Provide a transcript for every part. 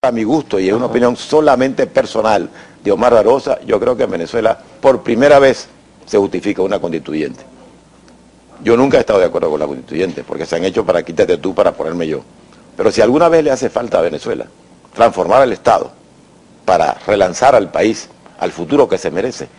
A mi gusto, y es una opinión solamente personal de Omar Barbosa, yo creo que en Venezuela por primera vez se justifica una constituyente. Yo nunca he estado de acuerdo con la constituyente, porque se han hecho para quítate tú, para ponerme yo. Pero si alguna vez le hace falta a Venezuela transformar el Estado para relanzar al país al futuro que se merece,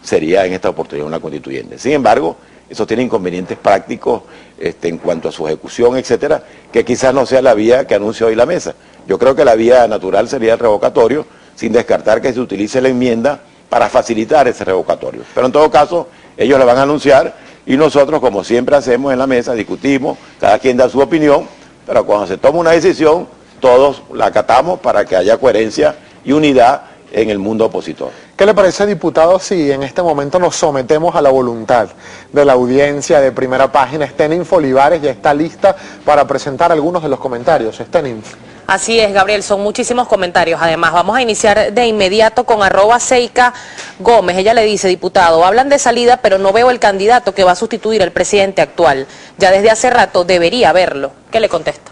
sería en esta oportunidad una constituyente. Sin embargo, eso tiene inconvenientes prácticos en cuanto a su ejecución, etcétera, que quizás no sea la vía que anuncia hoy la mesa. Yo creo que la vía natural sería el revocatorio, sin descartar que se utilice la enmienda para facilitar ese revocatorio. Pero en todo caso, ellos la van a anunciar y nosotros, como siempre hacemos en la mesa, discutimos, cada quien da su opinión, pero cuando se toma una decisión, todos la acatamos para que haya coherencia y unidad en el mundo opositor. ¿Qué le parece, diputado, si en este momento nos sometemos a la voluntad de la audiencia de Primera Página? Stenin Olivares ya está lista para presentar algunos de los comentarios. Stenin. Así es, Gabriel, son muchísimos comentarios. Además, vamos a iniciar de inmediato con @Seica Gómez. Ella le dice, diputado, hablan de salida, pero no veo el candidato que va a sustituir al presidente actual. Ya desde hace rato debería verlo. ¿Qué le contesta?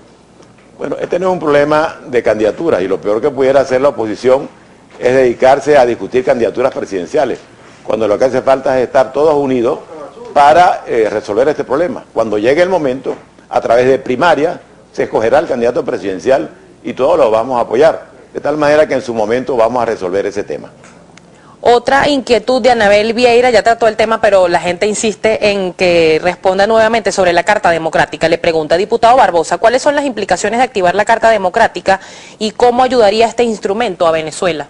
Bueno, este no es un problema de candidaturas, y lo peor que pudiera hacer la oposición es dedicarse a discutir candidaturas presidenciales, cuando lo que hace falta es estar todos unidos para resolver este problema. Cuando llegue el momento, a través de primaria, se escogerá el candidato presidencial y todos lo vamos a apoyar, de tal manera que en su momento vamos a resolver ese tema. Otra inquietud de Anabel Vieira, ya trató el tema, pero la gente insiste en que responda nuevamente sobre la Carta Democrática. Le pregunta, diputado Barbosa, ¿cuáles son las implicaciones de activar la Carta Democrática y cómo ayudaría este instrumento a Venezuela?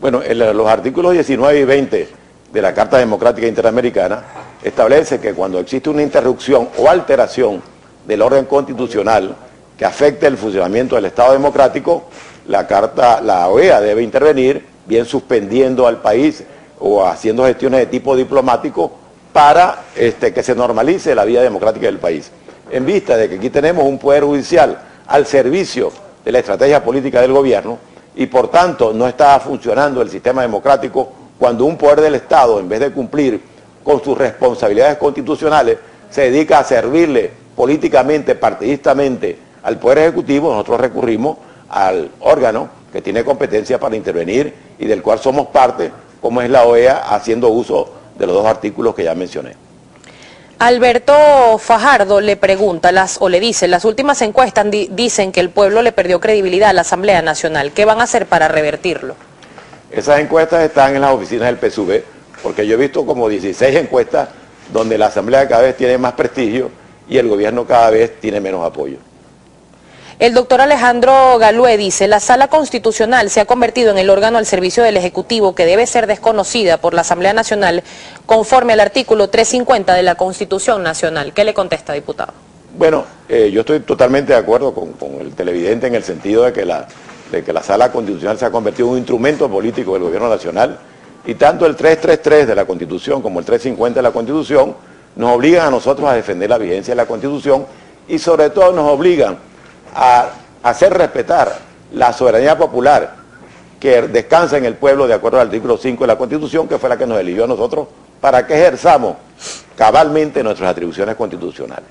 Bueno, los artículos 19 y 20 de la Carta Democrática Interamericana establece que cuando existe una interrupción o alteración del orden constitucional que afecte el funcionamiento del Estado democrático, la OEA debe intervenir, bien suspendiendo al país o haciendo gestiones de tipo diplomático para que se normalice la vida democrática del país. En vista de que aquí tenemos un poder judicial al servicio de la estrategia política del gobierno, y por tanto no está funcionando el sistema democrático cuando un poder del Estado, en vez de cumplir con sus responsabilidades constitucionales, se dedica a servirle políticamente, partidistamente al Poder Ejecutivo. Nosotros recurrimos al órgano que tiene competencia para intervenir y del cual somos parte, como es la OEA, haciendo uso de los dos artículos que ya mencioné. Alberto Fajardo le pregunta, le dice, las últimas encuestas dicen que el pueblo le perdió credibilidad a la Asamblea Nacional. ¿Qué van a hacer para revertirlo? Esas encuestas están en las oficinas del PSUV, porque yo he visto como 16 encuestas donde la Asamblea cada vez tiene más prestigio y el gobierno cada vez tiene menos apoyo. El doctor Alejandro Galué dice, la Sala Constitucional se ha convertido en el órgano al servicio del Ejecutivo que debe ser desconocida por la Asamblea Nacional conforme al artículo 350 de la Constitución Nacional. ¿Qué le contesta, diputado? Bueno, yo estoy totalmente de acuerdo con el televidente en el sentido de que la Sala Constitucional se ha convertido en un instrumento político del gobierno nacional, y tanto el 333 de la Constitución como el 350 de la Constitución nos obligan a nosotros a defender la vigencia de la Constitución y sobre todo nos obligan a hacer respetar la soberanía popular que descansa en el pueblo de acuerdo al artículo 5 de la Constitución, que fue la que nos eligió a nosotros para que ejerzamos cabalmente nuestras atribuciones constitucionales.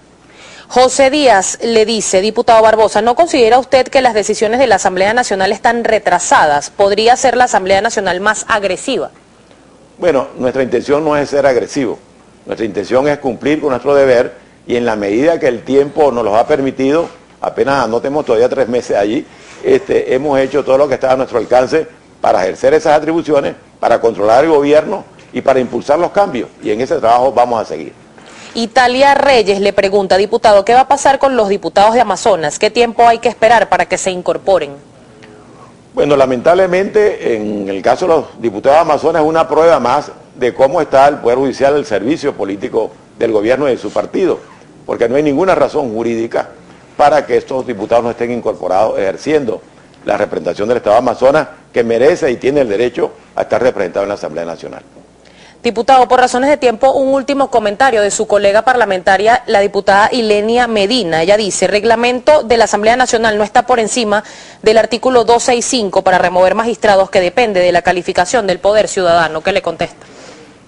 José Díaz le dice, diputado Barbosa, ¿no considera usted que las decisiones de la Asamblea Nacional están retrasadas? ¿Podría ser la Asamblea Nacional más agresiva? Bueno, nuestra intención no es ser agresivo, nuestra intención es cumplir con nuestro deber y en la medida que el tiempo nos lo ha permitido, apenas anotemos todavía 3 meses allí, hemos hecho todo lo que está a nuestro alcance para ejercer esas atribuciones, para controlar el gobierno y para impulsar los cambios, y en ese trabajo vamos a seguir. Italia Reyes le pregunta, diputado, ¿qué va a pasar con los diputados de Amazonas? ¿Qué tiempo hay que esperar para que se incorporen? Bueno, lamentablemente, en el caso de los diputados de Amazonas es una prueba más de cómo está el Poder Judicial al servicio político del gobierno y de su partido, porque no hay ninguna razón jurídica para que estos diputados no estén incorporados ejerciendo la representación del Estado de Amazonas, que merece y tiene el derecho a estar representado en la Asamblea Nacional. Diputado, por razones de tiempo, un último comentario de su colega parlamentaria, la diputada Ilenia Medina. Ella dice, el reglamento de la Asamblea Nacional no está por encima del artículo 265 para remover magistrados, que depende de la calificación del poder ciudadano. ¿Qué le contesta?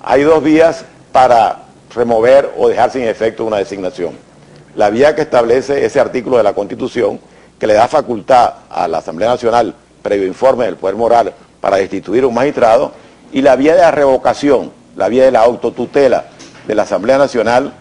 Hay 2 vías para remover o dejar sin efecto una designación. La vía que establece ese artículo de la Constitución, que le da facultad a la Asamblea Nacional previo informe del poder moral para destituir a un magistrado, y la vía de la revocación, la vía de la autotutela de la Asamblea Nacional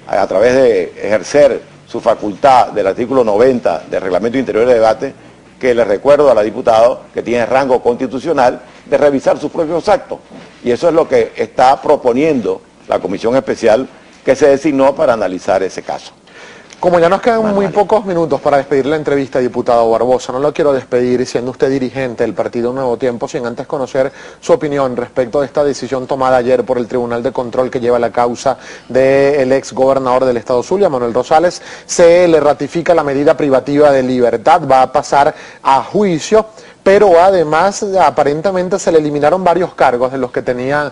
a través de ejercer su facultad del artículo 90 del Reglamento Interior de Debate, que le recuerdo a la diputada que tiene rango constitucional de revisar sus propios actos. Y eso es lo que está proponiendo la comisión especial que se designó para analizar ese caso. Como ya nos quedan muy pocos minutos para despedir la entrevista, diputado Barbosa, no lo quiero despedir siendo usted dirigente del Partido Nuevo Tiempo sin antes conocer su opinión respecto de esta decisión tomada ayer por el Tribunal de Control que lleva la causa del ex gobernador del estado Zulia, Manuel Rosales. Se le ratifica la medida privativa de libertad, va a pasar a juicio, pero además aparentemente se le eliminaron varios cargos de los que tenía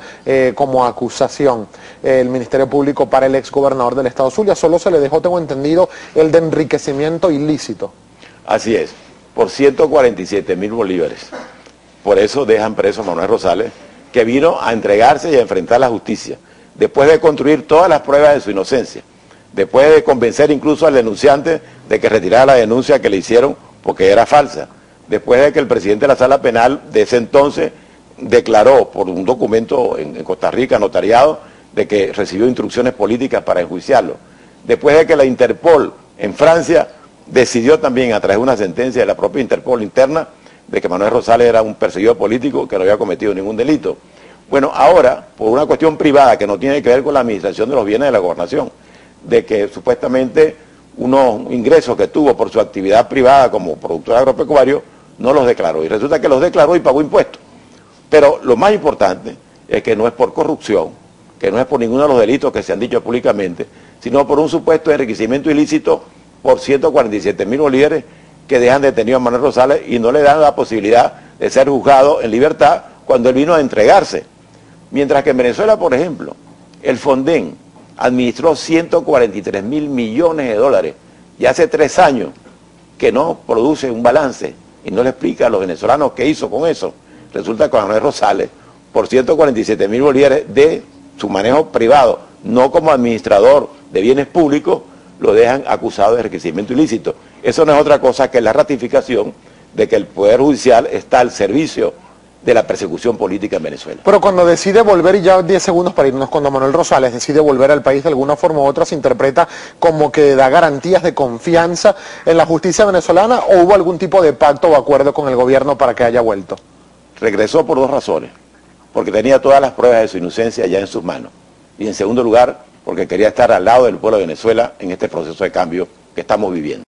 como acusación el Ministerio Público para el ex gobernador del estado Zulia. Solo se le dejó, tengo entendido, el de enriquecimiento ilícito. Así es, por 147.000 bolívares. Por eso dejan preso a Manuel Rosales, que vino a entregarse y a enfrentar la justicia, después de construir todas las pruebas de su inocencia, después de convencer incluso al denunciante de que retirara la denuncia que le hicieron porque era falsa, después de que el presidente de la Sala Penal de ese entonces declaró por un documento en Costa Rica notariado de que recibió instrucciones políticas para enjuiciarlo, después de que la Interpol en Francia decidió también a través de una sentencia de la propia Interpol interna de que Manuel Rosales era un perseguido político que no había cometido ningún delito. Bueno, ahora, por una cuestión privada que no tiene que ver con la administración de los bienes de la gobernación, de que supuestamente unos ingresos que tuvo por su actividad privada como productor agropecuario no los declaró, y resulta que los declaró y pagó impuestos. Pero lo más importante es que no es por corrupción, que no es por ninguno de los delitos que se han dicho públicamente, sino por un supuesto enriquecimiento ilícito por 147.000 bolívares que dejan detenido a Manuel Rosales y no le dan la posibilidad de ser juzgado en libertad cuando él vino a entregarse. Mientras que en Venezuela, por ejemplo, el Fonden administró 143.000 millones de dólares y hace 3 años que no produce un balance y no le explica a los venezolanos qué hizo con eso. Resulta que Manuel Rosales, por 147.000 bolívares de su manejo privado, no como administrador de bienes públicos, lo dejan acusado de enriquecimiento ilícito. Eso no es otra cosa que la ratificación de que el Poder Judicial está al servicio de la persecución política en Venezuela. Pero cuando decide volver, y ya 10 segundos para irnos, cuando Manuel Rosales decide volver al país de alguna forma u otra, se interpreta como que da garantías de confianza en la justicia venezolana, ¿o hubo algún tipo de pacto o acuerdo con el gobierno para que haya vuelto? Regresó por 2 razones, porque tenía todas las pruebas de su inocencia ya en sus manos, y en segundo lugar, porque quería estar al lado del pueblo de Venezuela en este proceso de cambio que estamos viviendo.